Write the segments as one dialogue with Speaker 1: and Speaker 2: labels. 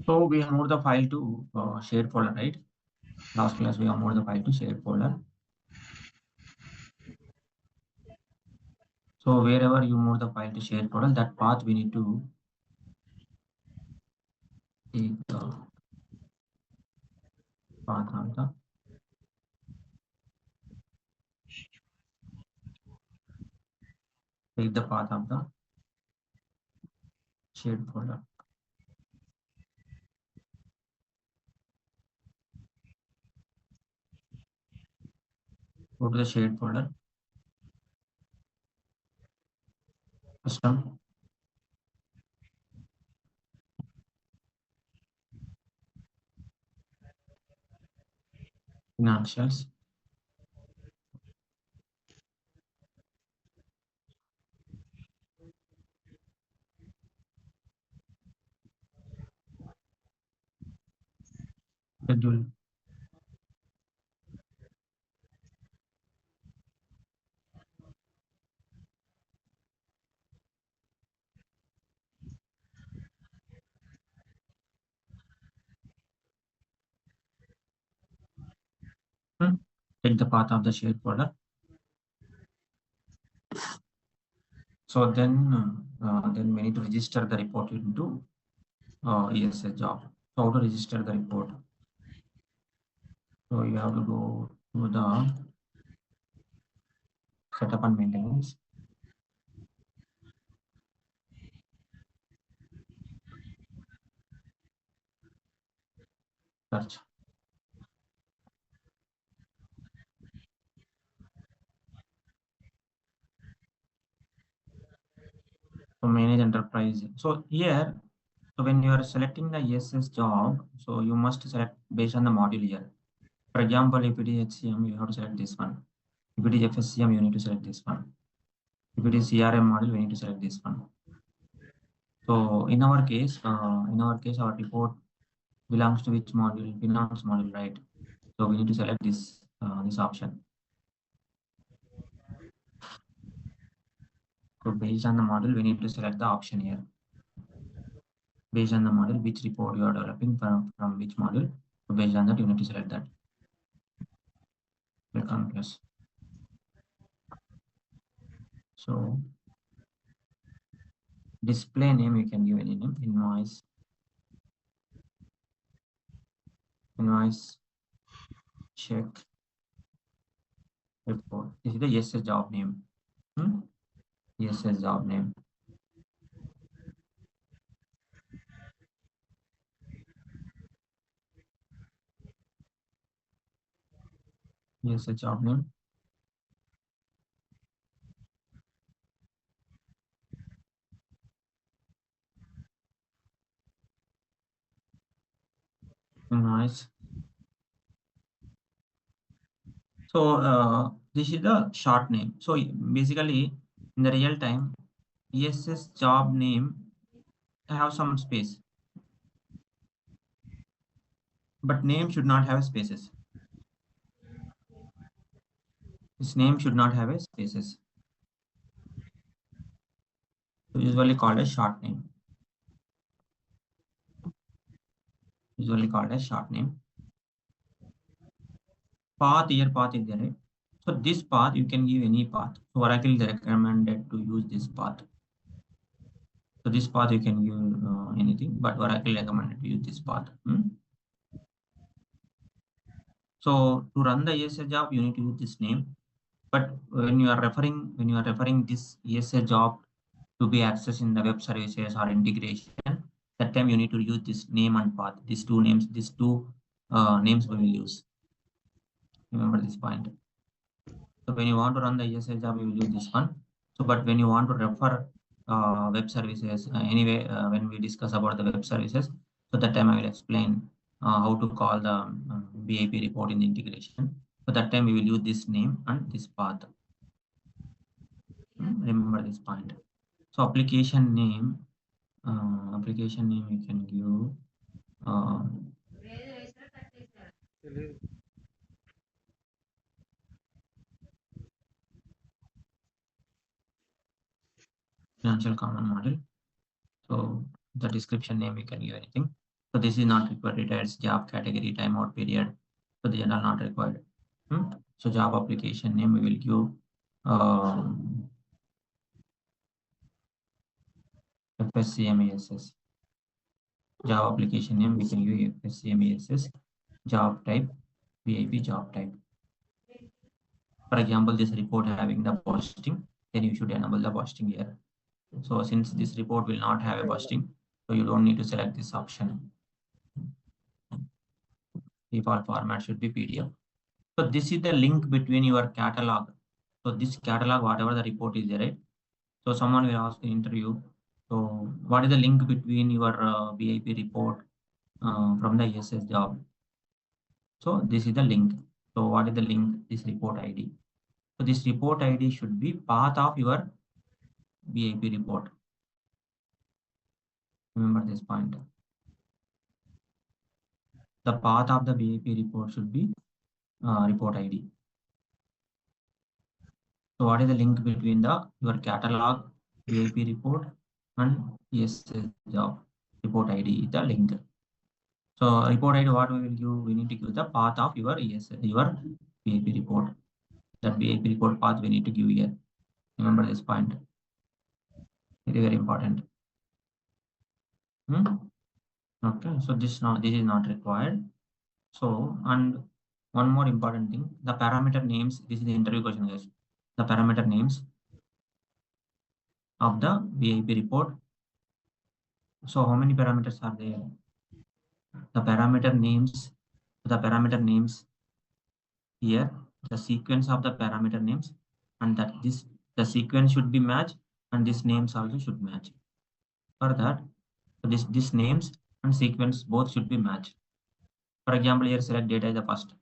Speaker 1: So we have moved the file to shared folder, right? Last class we have moved the file to shared folder. So wherever you move the file to shared folder, that path we need to take the path of the shared folder. Go to the shared folder, custom, financials, schedule. Take the path of the shared folder. So then we need to register the report into ESS job. So how to register the report? So you have to go to the setup and maintenance. Search. So manage enterprise. So here, so when you are selecting the ESS job, so you must select based on the module here. For example, if it is HCM, you have to select this one. If it is FSCM, you need to select this one. If it is CRM module, we need to select this one. So in our case, our report belongs to which module? Finance module, right? So we need to select this this option. So based on the model, we need to select the option here. Based on the model, which report you are developing from which module. So based on that, you need to select that. Click on plus. So display name, you can give any name. Invoice check report. This is the ESS job name. ESS job name. ESS job name. Invoice. So this is the short name. So basically, in the real time, ESS job name have some space, but name should not have spaces. This name should not have a spaces. So usually called as short name. Usually called as short name. Path here, path is there, right? So this path you can give any path. So Oracle is recommended to use this path. So this path you can give anything, but Oracle recommended to use this path. So to run the ESS job, you need to use this name. But when you are referring this ESS job to be accessed in the web services or integration, that time you need to use this name and path. These two names we will use. Remember this point. So when you want to run the ESL job, you will use this one. So but when you want to refer web services, anyway, when we discuss about the web services, so that time I will explain how to call the BIP report in the integration. So that time we will use this name and this path. Remember this point. So application name you can give financial common model. So the description name you can give anything. So this is not required. Retires job category, timeout period. So these are not required. So job application name we will give FSCMASS. Job application name we can give FSCMASS. Job type VIP job type. For example, this report having the posting, then you should enable the posting here. So since this report will not have a posting, so you don't need to select this option. Default format should be PDF. So this is the link between your catalog. So this catalog, whatever the report is there, right? So someone will ask the interview. So what is the link between your VIP report from the ESS job? So this is the link. So what is the link? This report ID. So this report ID should be part of your VIP report. Remember this point. The path of the VIP report should be report ID. So what is the link between the your catalog VIP report and ESS job report ID is the link. So report ID, what we will give? We need to give the path of your ESS, your VIP report. That VIP report path we need to give here. Remember this point. Very, very important. Okay, so this is not required. So, and one more important thing, the parameter names. This is the interview question, guys. The parameter names of the VIP report. So how many parameters are there? The parameter names here, the sequence of the parameter names, and that the sequence should be matched, and these names also should match. For that, this names and sequence both should be matched. For example, here select data is the first,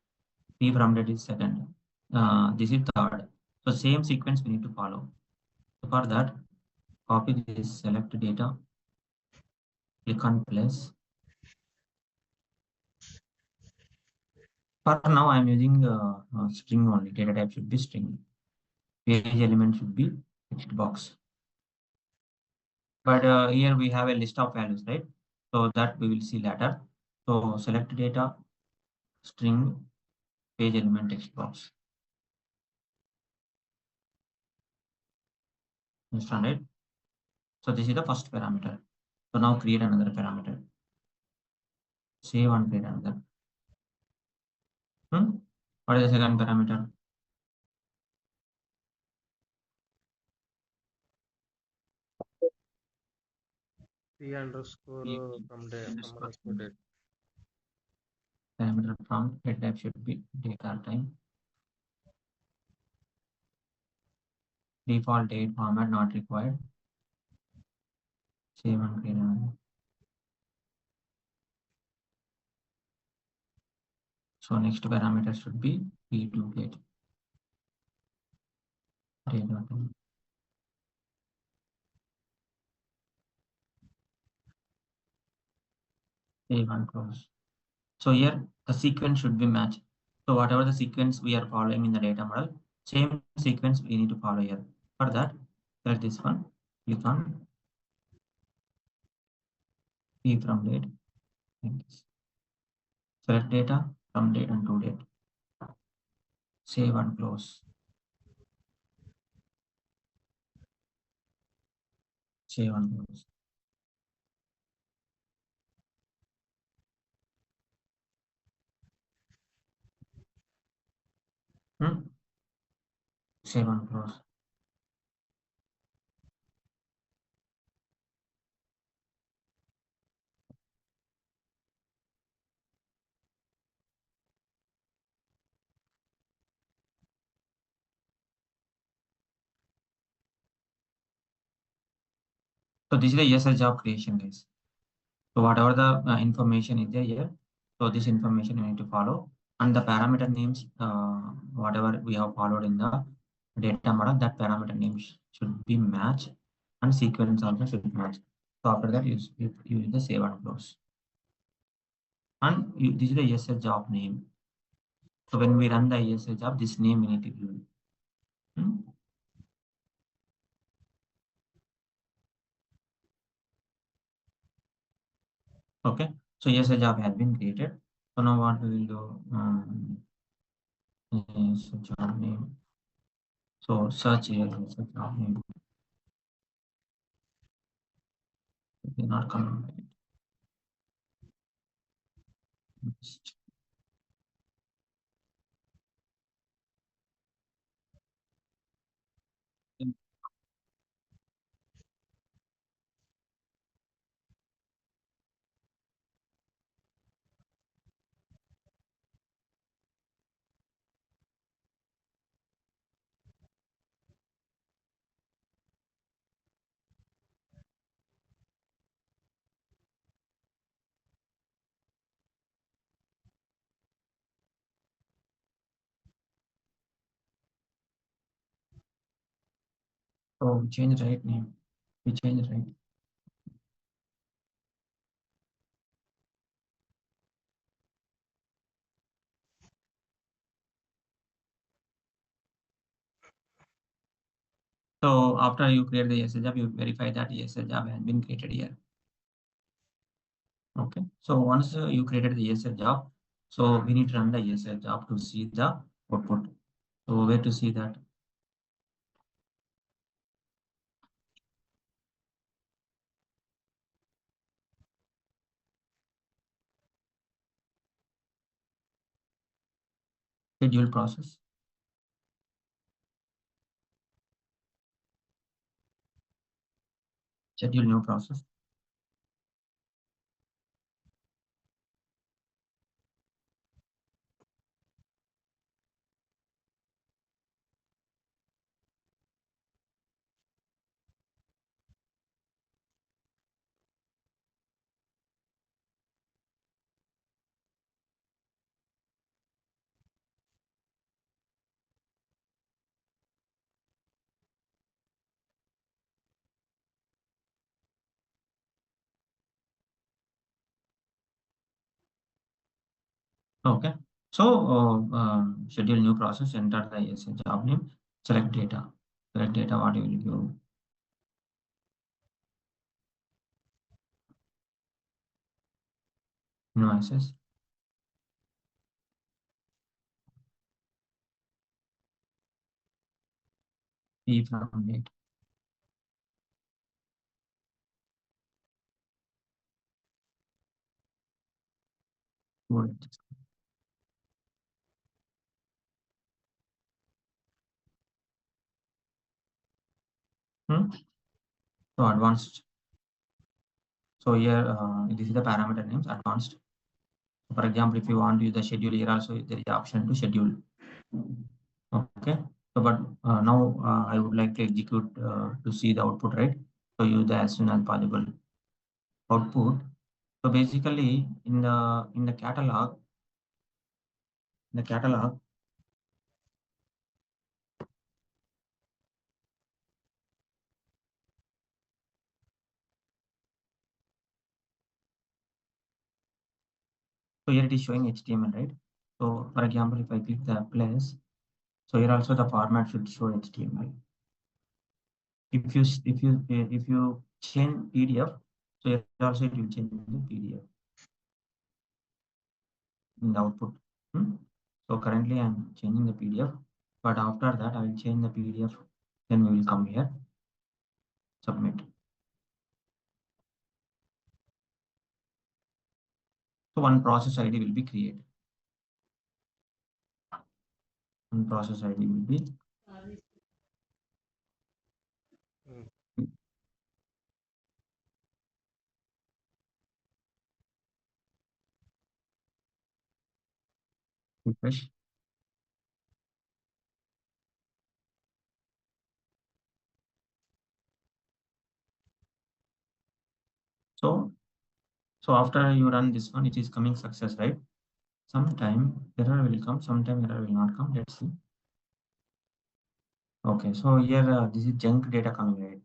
Speaker 1: P from date is second, this is third. So same sequence we need to follow. So for that, copy this select data, click on place. For now, I'm using string only. Data type should be string. Page element should be text box. But here we have a list of values, right? So that we will see later. So select data, string, page element, text box. Understand, right? So this is the first parameter. So now create another parameter. Save and create another. What is the second parameter?
Speaker 2: P underscore from underscore date.
Speaker 1: Parameter from data type should be data time. Default date format not required. Save and create another. So next parameter should be P2 get data time. Save and close. So here the sequence should be matched. So whatever the sequence we are following in the data model, same sequence we need to follow here. For that, select this one, click on P from date. Select data from date and to date. Save and close. Save and close. Save and close. So this is the ESL job creation, guys. So whatever the information is there here, so this information you need to follow, and the parameter names, whatever we have followed in the data model, that parameter names should be matched, and sequence also should match. So after that, use the save and close. And this is the ESL job name. So when we run the ESL job, this name we need to give. Okay. So yes, a job has been created. So now what we will do? Yes, a job name. So search here is a job name. It is not coming right. Next. So we change right name. We change right. So after you create the ESL job, you verify that ESL job has been created here. Okay. So once you created the ESL job, so we need to run the ESL job to see the output. So where to see that? Schedule process. Schedule new process. Okay. So schedule new process, enter the ESL job name, select data. Select data, what you will give. Invoices. P from date. Good. Hmm? So advanced. So here, this is the parameter names, advanced. For example, if you want to use the schedule here also, there is the option to schedule. Okay. So, but now I would like to execute to see the output, right? So use the as soon as possible output. So basically in the catalog, so here it is showing HTML, right? So for example, if I click the plus, so here also the format should show HTML. If you change PDF, so here also it will change the PDF in the output. So currently I'm changing the PDF, but after that I will change the PDF. Then we will come here, submit. So one process ID will be created. One process ID will be refresh. So so after you run this one, it is coming success, right? Sometime error will come, sometime error will not come. Let's see. Okay, so here this is junk data coming, right?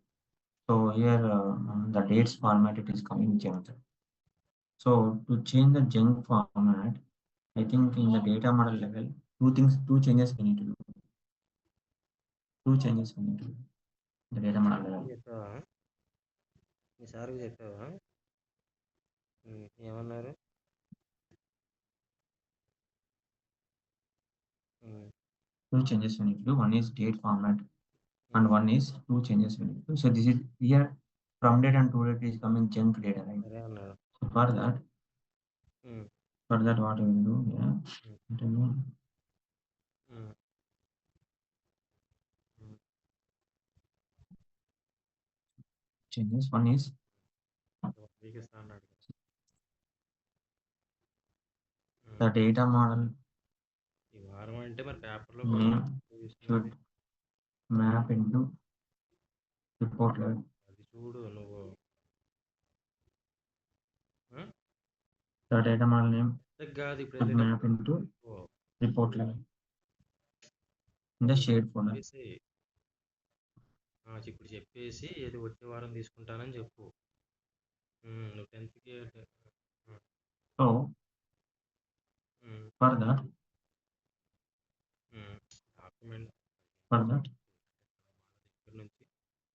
Speaker 1: So here the dates format it is coming junk. So to change the junk format, I think in the data model level, two changes we need to do. Two changes we need to do. The data model level.
Speaker 2: చెప్పావా మీ సార్కి చెప్పావా ఏమన్నారు
Speaker 1: Two changes we need to do. One is date format and one is two changes we need to do. So this is here from date and to date is coming junk data, right? So for that what we will do, continue. Changes. One is the data model name should map into report level. The data model name should map into report level in the shared folder.
Speaker 2: ఇప్పుడు చెప్పేసి ఏది వచ్చే వారం తీసుకుంటానని చెప్పు. నువ్వు 10th కి
Speaker 1: So for that
Speaker 2: document దగ్గర నుంచి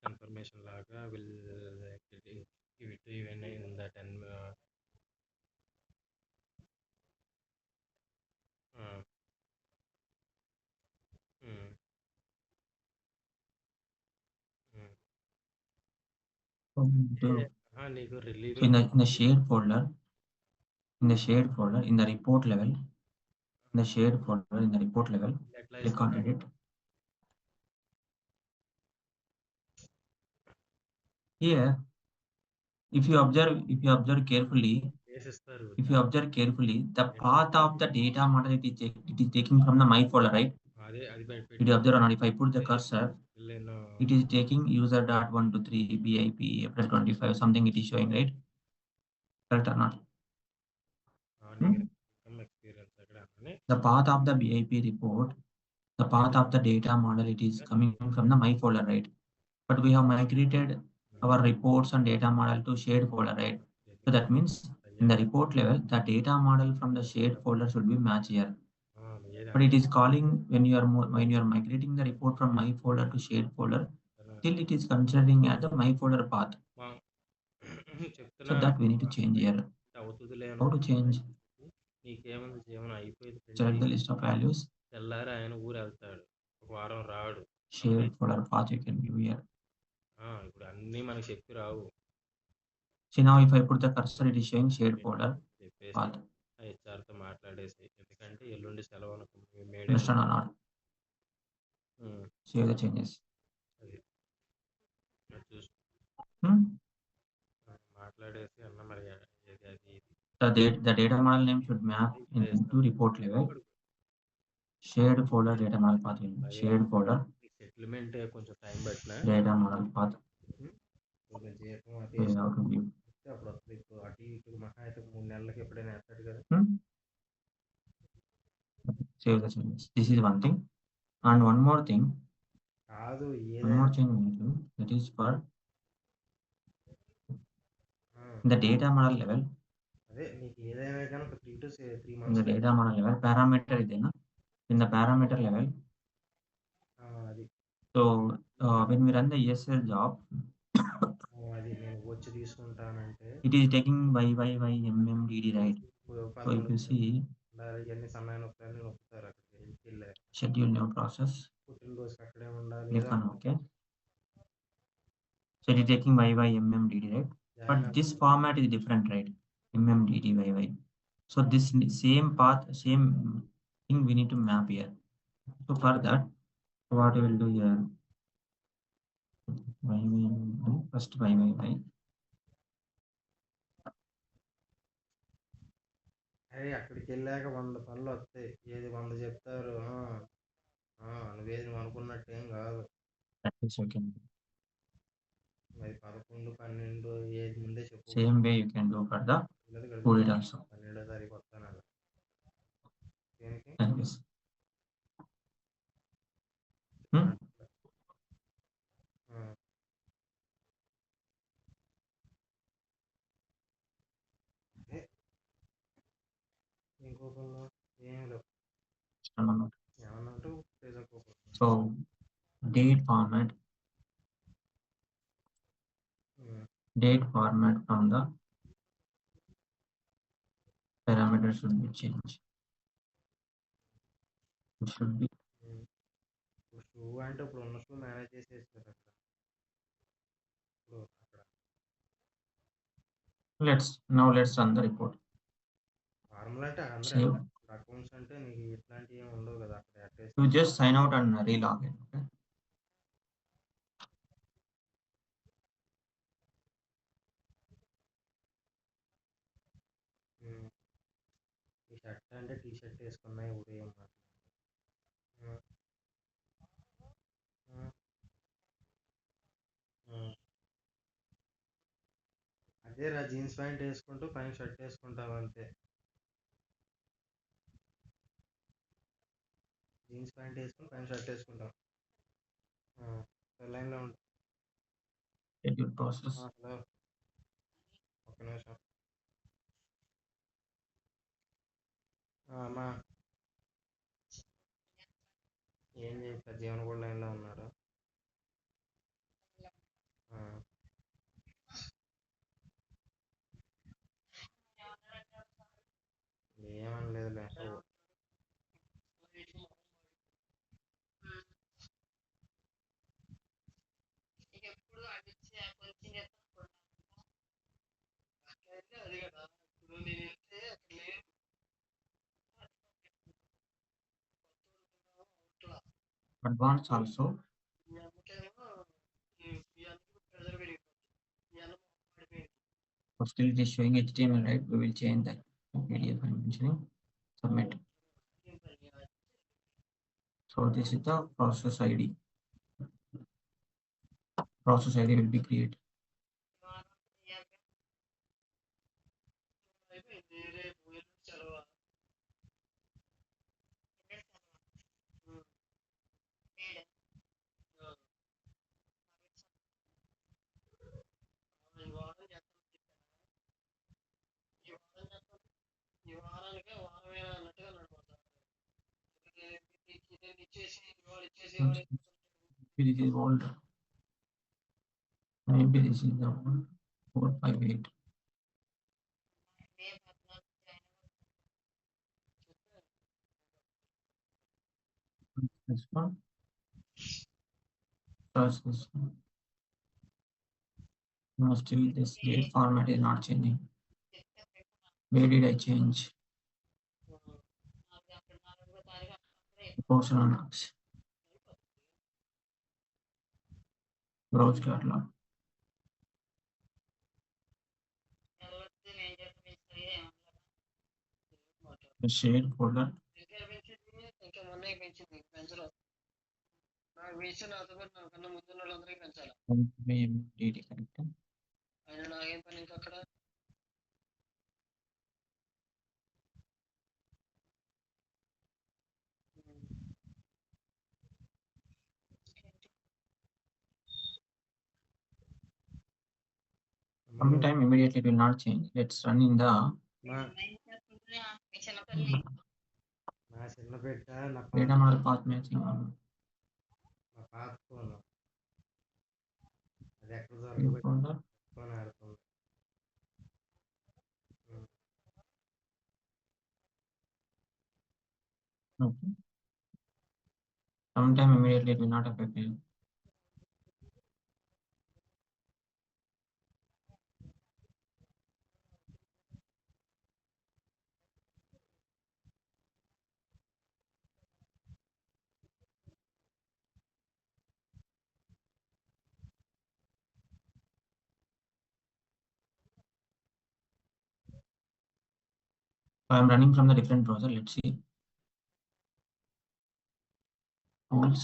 Speaker 2: కన్ఫర్మేషన్ లాగా విల్ ఇవన్నీ ఇన్ ద 10 నీకు relieve
Speaker 1: in the shared folder, in the report level, click on edit. Here if you observe carefully, the path of the data model it is taking from the my folder, right? Did you observe or not? If I put the cursor, it is taking user.123 BIP April 25 something it is showing, right? Correct or not? The path of the BIP report, the path of the data model, it is coming from the my folder, right? But we have migrated our reports and data model to shared folder, right? So that means in the report level, the data model from the shared folder should be matched here. But it is calling when you are migrating the report from my folder to shared folder, still it is considering as the my folder path. So that we need to change here. How to change? Select the list of values.
Speaker 2: తెల్లారి ఆయన ఊరు వెళ్తాడు, ఒక వారం రాడు.
Speaker 1: Shared folder path you can view here.
Speaker 2: ఇప్పుడు అన్నీ మనకు చెప్పి రావు.
Speaker 1: See now if I put the cursor, it is showing shared folder path.
Speaker 2: హెచ్ఆర్తో మాట్లాడేసి, ఎందుకంటే ఎల్లుండి సెలవు
Speaker 1: Understand or not? Save the changes.
Speaker 2: మాట్లాడేసి అన్న మరి
Speaker 1: the data model name should map into report level. Shared folder data model path. Shared folder
Speaker 2: settlement కొంచెం time పట్టినా
Speaker 1: data model path.
Speaker 2: జీతం అప్పుడు అటు ఇటు మహా అయితే 3 నెలలకి ఎప్పుడైనా వేస్తాడు కదా.
Speaker 1: Save the changes. This is one thing. And one more thing.
Speaker 2: కాదు
Speaker 1: one more thing we need to, that is for the data model level.
Speaker 2: అదే నీకు ఏదైనా కానీ ఒక 3 to 3
Speaker 1: in the data model level parameter idena in the parameter level.
Speaker 2: అది
Speaker 1: So when we run the ESL job,
Speaker 2: అది నేను వచ్చి తీసుకుంటానంటే
Speaker 1: it is taking YYYMMDD, right? So if you see
Speaker 2: ఇవన్నీ సన్నాయి నొప్పులు నొప్పుతారు అక్కడికి వెళ్ళి
Speaker 1: schedule new process,
Speaker 2: పుట్టినరోజు అక్కడే ఉండాలి.
Speaker 1: click on OK. So it is taking YYMMDD, right? But this format is different, right? MMDDYY. So this same path, same thing we need to map here. So for that, what we will do here, first YYY.
Speaker 2: అక్కడికి వెళ్ళాక 100 పనులు వస్తాయి. ఏది 100 చెప్తారు, నువ్వేది నువ్వు అనుకున్నట్టేం కాదు.
Speaker 1: అది 11,
Speaker 2: 12 ఏది ముందే చెప్పు.
Speaker 1: Same way you can do for the code also.
Speaker 2: 12వ తారీఖు వస్తాను దేనికి
Speaker 1: Yes.
Speaker 2: ఇంకొకళ్ళు ఏం లేవు. ఏమన్నట్టు
Speaker 1: So date format from the parameter should be changed. It should be.
Speaker 2: ఇప్పుడు షూ అంటే ఇప్పుడు ఉన్న షూ మేనేజ్ చేసేసారు అక్కడ. ఇప్పుడు అక్కడ
Speaker 1: Let's run the report.
Speaker 2: Formula అంటే అందరూ
Speaker 1: Save.
Speaker 2: అకౌంట్స్ అంటే నీకు ఇట్లాంటివి ఏమి ఉండవు కదా అక్కడ
Speaker 1: You just sign out and relog in. Okay.
Speaker 2: ఈ షర్ట్ అంటే టీ షర్ట్ వేసుకున్నా ఇప్పుడు ఏం అదే రా జీన్స్ ప్యాంట్ వేసుకుంటూ పైన షర్ట్ వేసుకుంటాం అంతే. జీన్స్ ప్యాంట్ వేసుకుని పైన షర్ట్ వేసుకుంటాం. లైన్లో ఉంటాం.
Speaker 1: Schedule process.
Speaker 2: హలో, ఒక్క నిమిషం. అమ్మా ఏం చేస్తా, జీవన కూడా లైన్లో ఉన్నారు. ఏమనలేదులే.
Speaker 1: Advanced also. So still it is showing HTML, right? We will change that PDF I'm mentioning. Submit. So this is the process ID. Process ID will be created. This is old. Maybe this is the one 458. This one. Plus this one. No, still this date format is not changing. Where did I change? Portion on X. Browse catalog. The shade folder. DD correct. Sometime immediately it will not change. Let's run in the
Speaker 2: నా చిన్న బిడ్డ
Speaker 1: data model path matching.
Speaker 2: నా పాత phone అది ఎక్కడ దొరకబెట్టుకొని ఆడుతుంది.
Speaker 1: Okay. Sometime immediately it will not affect you. So I'm running from the different browser. Let's see. Tools.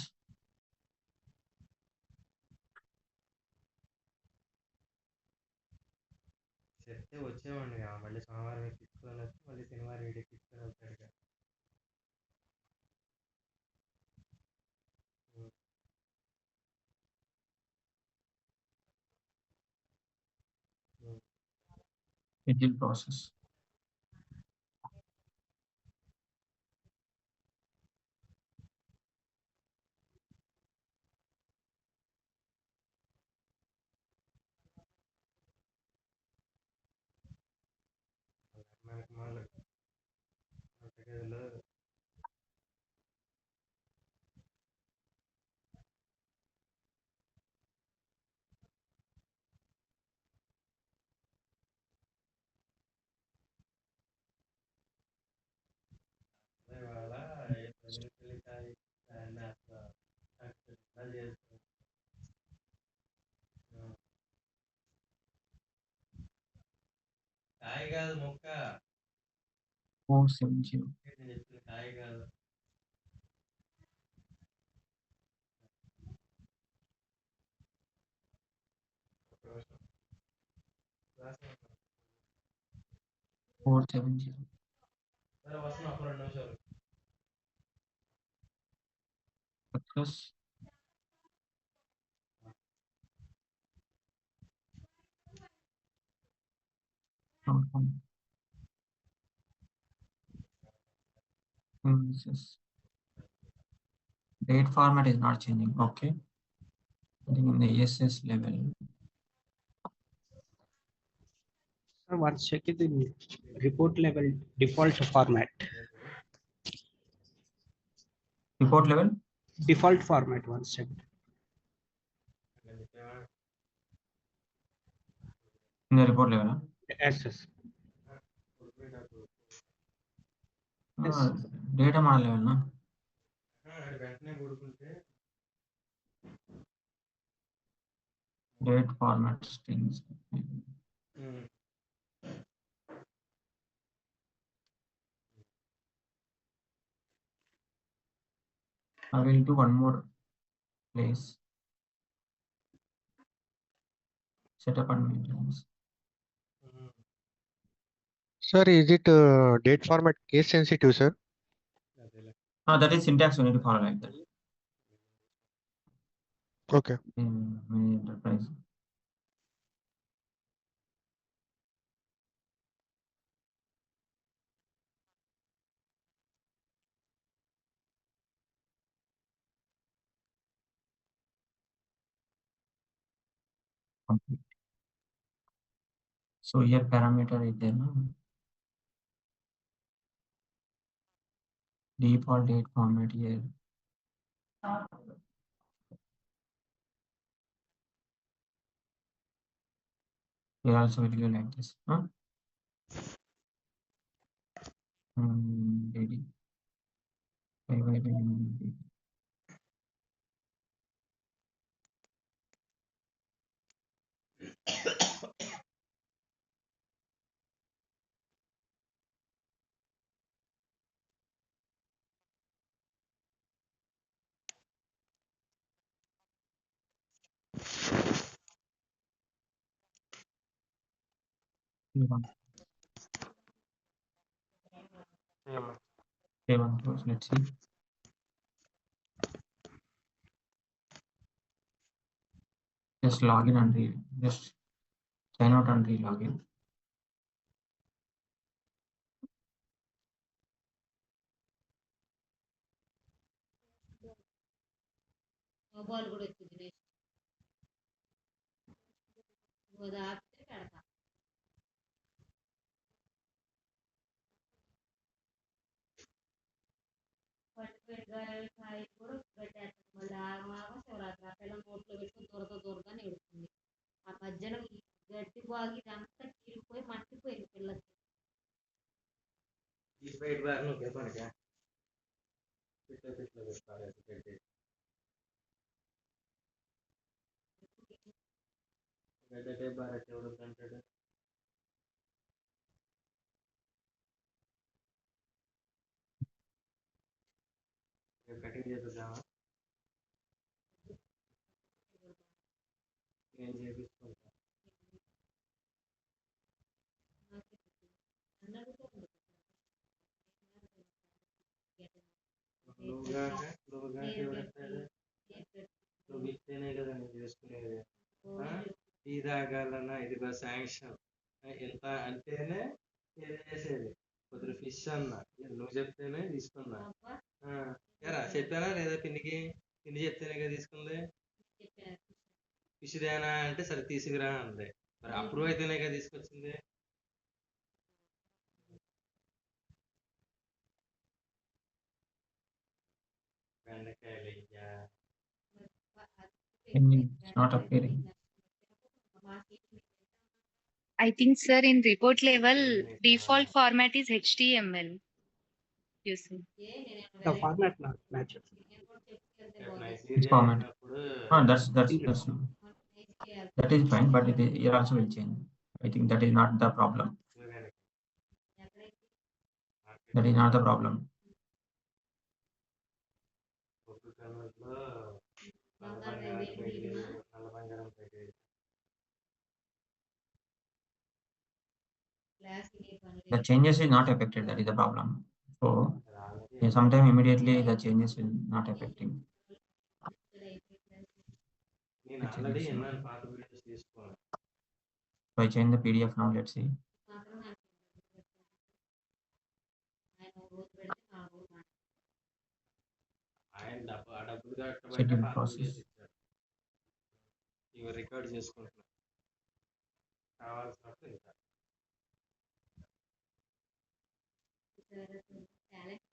Speaker 2: చెప్తే వచ్చేవాడిని కదా, మళ్ళీ సోమవారం ఎక్కించుకొని వచ్చి మళ్ళీ శనివారం వీడి ఎక్కించుకొని వెళ్తాడు కదా.
Speaker 1: Schedule process.
Speaker 2: మనకి మొదలు వంటగదిలో కాయ కాదు మొక్క.
Speaker 1: 470.
Speaker 2: నేను చెప్పింది కాయ కాదు. రాసిన
Speaker 1: 470.
Speaker 2: సరే వస్తున్నా ఒక 2 నిమిషాలు.
Speaker 1: Success. Confirm. Yes. Date format is not changing. Okay. I think in the ESS level.
Speaker 3: Sir, once check it in report level default format.
Speaker 1: Report level.
Speaker 3: Default format once check.
Speaker 1: In the report level. Huh?
Speaker 3: Yes, yes. Yes.
Speaker 1: Data model level. No?
Speaker 2: వెంటనే కొడుకుంటే
Speaker 1: Date format strings. I will do one more place. Setup and maintenance.
Speaker 4: Sir, is it date format case sensitive, sir?
Speaker 1: That is syntax. We need to follow like that.
Speaker 4: Okay.
Speaker 1: In enterprise. Complete. So here parameter is there. No? Default date format here. Here also will be like this. Huh? DD. K1 close. Let's see. Just log in and just sign out and re-log in.
Speaker 5: Ball కూడా ఎక్కువ తినేసి ఆపితే పెడతా పట్టుపెట్టి కాయ కూడా పెట్టేస్తాను మళ్ళీ ఆగమాగం శివరాత్రి ఆ పిల్ల నోట్లో పెట్టుకుని దూరత అని ఎడుతుంది ఆ మధ్యలో ఈ గడ్డి బాగి ఇదంతా కీరిపోయి మట్టిపోయింది పిల్లకి
Speaker 2: ఈ బయట బాగా నువ్వు పనికా పిట్ల పెట్టాలి పెట్టి గడ్డ బాగా ఎవడు అంటాడు కటింగ్ చేద్దామా నేను చేపించుకుంటా నువ్వుగా ఎవడతాడు నువ్వు ఇస్తేనే కదా నేను చేసుకునేది టీ తాగాలన్నా ఇదిగో శాంక్షన్ ఎంత అంటేనే నేను చేసేది కొద్దిగా ఫిష్ అన్నా నువ్వు చెప్తేనే తీసుకున్నా ఎరా చెప్పానా లేదా పిండి చెప్తేనే కదా తీసుకుంది ఫిష్ దేనా అంటే సరే తీసుకురా అంది మరి అప్రూవ్ అయితేనే కదా తీసుకొచ్చింది బెండకాయలు అయ్యా
Speaker 1: It's not appearing.
Speaker 6: I think, sir, in report level, default format is HTML. You see.
Speaker 3: The format not matches.
Speaker 1: Which format? That is fine, but it also will change. I think that is not the problem. That is not the problem.
Speaker 2: ఒక్క కన్వర్ట్లో నల్ల
Speaker 5: బంగారం
Speaker 2: బంగారం
Speaker 5: వేలు
Speaker 2: బయటికి
Speaker 5: మిగిలిన
Speaker 2: నల్ల బంగారం బయటికి
Speaker 5: గ్లాస్ తినే పని
Speaker 1: The
Speaker 5: లేదు.
Speaker 1: changes is not affected. That is the problem. So
Speaker 2: రాళ్ళకి
Speaker 1: sometime immediately the changes will not affecting.
Speaker 5: ఇక్కడ అయిపోయి గ్లాస్
Speaker 2: నేను ఆల్రెడీ ఎన్నాను పాత వీడియోస్ తీసుకున్నాను.
Speaker 1: So I change the PDF now. Let's see.
Speaker 5: మాత్రం నాకు ఆయన ఒక రోజు పెడితే 4 రోజులు మాట.
Speaker 2: ఆయన ఆ డబ్బులు కట్టబట్టే
Speaker 1: Schedule
Speaker 2: పాత
Speaker 1: process.
Speaker 2: వీడియోస్ ఇచ్చారు. ఇవి రికార్డ్ చేసుకుంటున్నాను. కావాల్సినప్పుడు ఇంకా
Speaker 5: టాలెంట్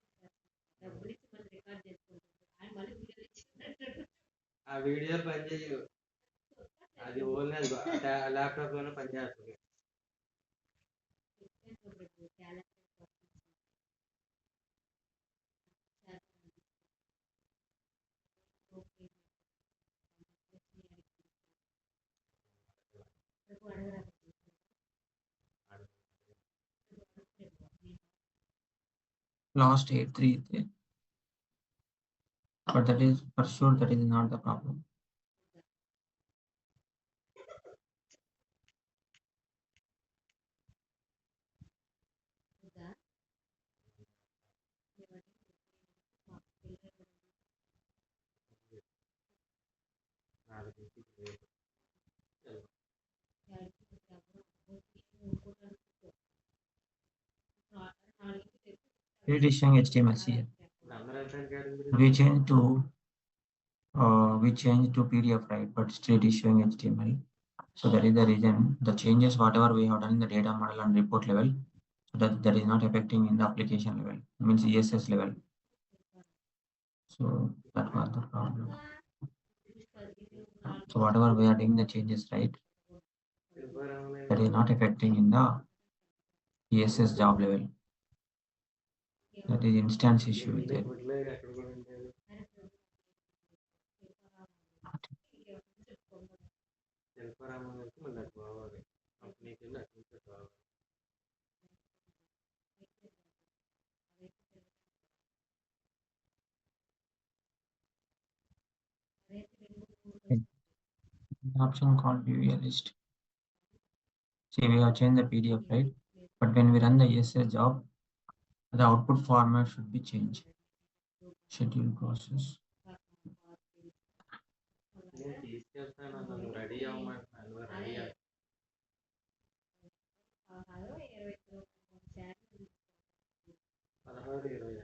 Speaker 5: డబ్బులు ఇచ్చి మళ్ళీ రికార్డ్ చేసుకుంటారు. ఆయన మళ్ళీ వీడియో ఇచ్చి
Speaker 2: ఆ వీడియో పనిచేయదు. అది ఓన్లీ ల్యాప్టాప్ లోనే పనిచేస్తుంది.
Speaker 5: Talent
Speaker 1: Last 8-3 there. But that is for sure that is not the problem. It is showing HTML here.
Speaker 2: అందరూ ఎంత
Speaker 1: We change to PDF, right? But still it is showing HTML. So that is the reason the changes whatever we have done in the data model and report level, so that is not affecting in the application level, means ESS level. So that was the problem. So whatever we are doing the changes, right? That is not affecting in the ESS job level. That is instance issue with it.
Speaker 2: ఎక్కడ కూడా ఉండేది. శిల్పారామం నుంచి మళ్ళీ అటు పోవాలి. కంపెనీకి వెళ్ళి అటు నుంచి అటు రావాలి.
Speaker 1: Option called view a list. See, we have changed the PDF, right? But when we run the ESS job, the output format should be changed. Schedule process.
Speaker 2: నేను తీసుకెళ్తాను అన్న నువ్వు రెడీ అవ్వమంటున్నాను. నువ్వు రెడీ 16-20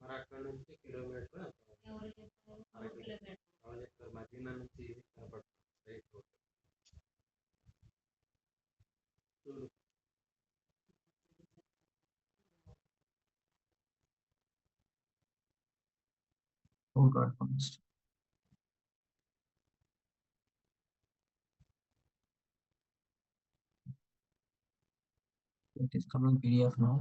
Speaker 2: మరి అక్కడ నుంచి కిలోమీటర్ మదీనా నుంచి కనపడుతుంది. చూడు
Speaker 1: Oh God, honest. It is coming PDF now.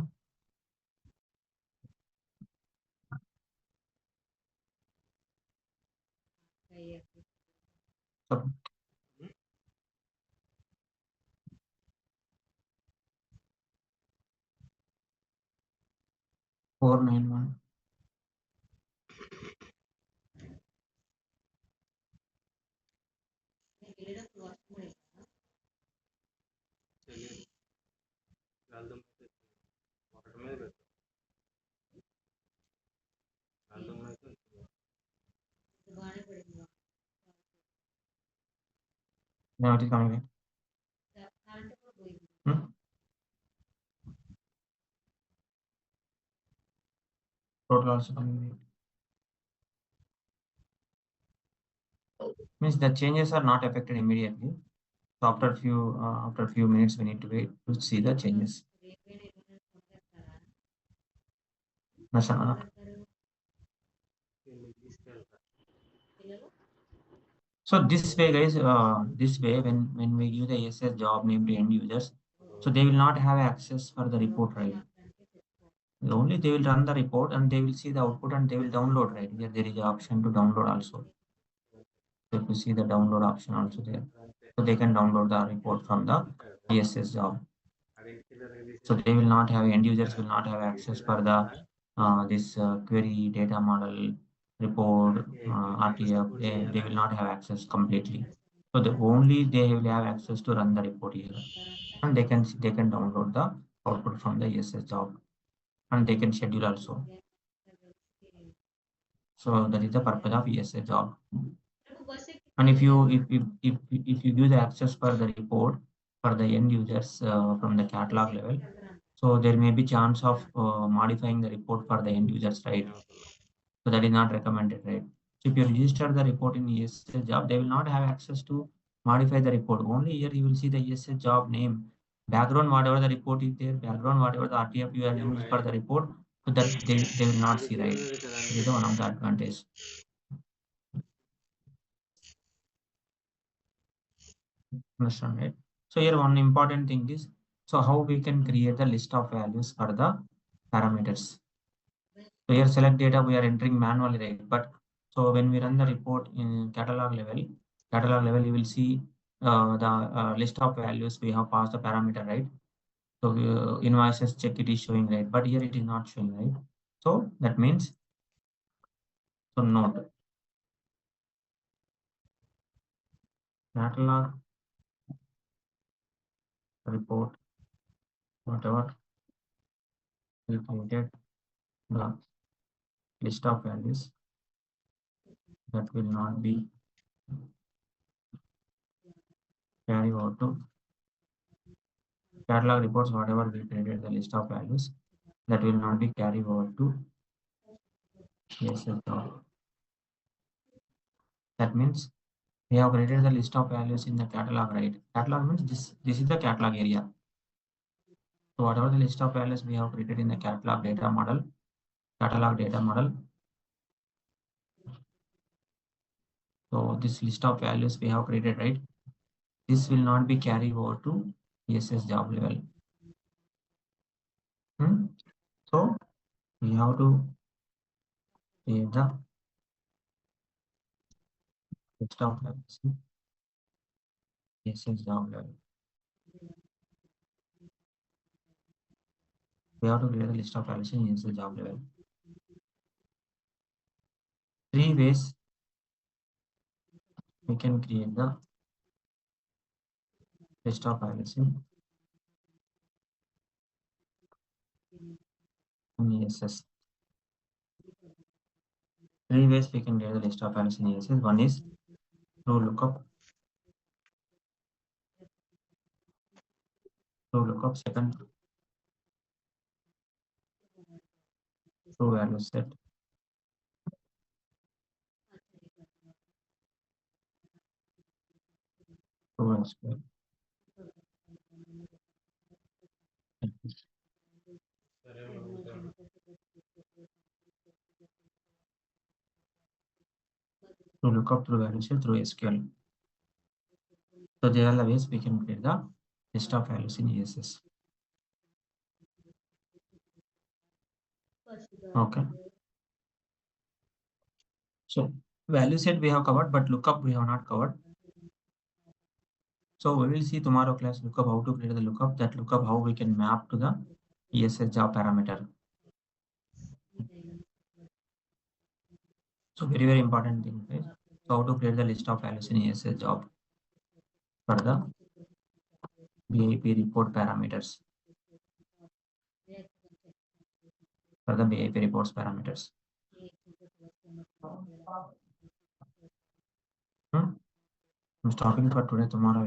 Speaker 1: Submit. 491.
Speaker 2: తెలియదు. గల్దం ఒకటి మీద పెట్టు. గల్దం మీద పెట్టు.
Speaker 1: Now it is coming. Total also coming. Means the changes are not affected immediately. So after few minutes we need to wait to see the changes. So this way, guys, this way when we give the ESS job name to end users, so they will not have access for the report, right? Only they will run the report and they will see the output and they will download, right? Here there is an option to download also. So if you see the download option also there. So they can download the report from the ESS job. So they will not have, end users will not have access for the this query data model report RTF. They will not have access completely. So the only they will have access to run the report here, and they can download the output from the ESS job, and they can schedule also. So that is the purpose of ESS job. And if you give the access for the report for the end users from the catalog level, so there may be chance of modifying the report for the end users, right? So that is not recommended, right? So if you register the report in ESS job, they will not have access to modify the report. Only here you will see the ESS job name, background, whatever the report is there, background, whatever the RTF you have used for the report, so that they will not see, right? This is one of the advantage. Understand, right? So here one important thing is, so how we can create the list of values for the parameters. So here select data we are entering manually, right? But so when we run the report in catalog level, you will see the list of values we have passed the parameter, right? So invoices check it is showing, right? But here it is not showing, right? So that means, so note catalog report whatever we created the list of values that will not be carried over to catalog reports, whatever we created the list of values that will not be carried over to ESS job. That means we have created the list of values in the catalog, right? Catalog means this is the catalog area. So whatever the list of values we have created in the catalog data model, so this list of values we have created, right? This will not be carried over to ESS job level. So we have to create the list of values in ESS job level. We have to create a list of values in ESS job level. 3 ways we can create the list of values in ESS. 3 ways we can create the list of values in ESS. One is through lookup. Second, through value set. Through SQL. To look up through value set through SQL. So there are the ways we can create the list of values in ESS. Okay. So value set we have covered, but lookup we have not covered. So we will see tomorrow class lookup, how to create the lookup, that lookup how we can map to the ESS job parameter. So very, very important thing, right? So how to create the list of values in ESS job for the BIP report parameters. For the BIP reports parameters. I'm stopping for today. Tomorrow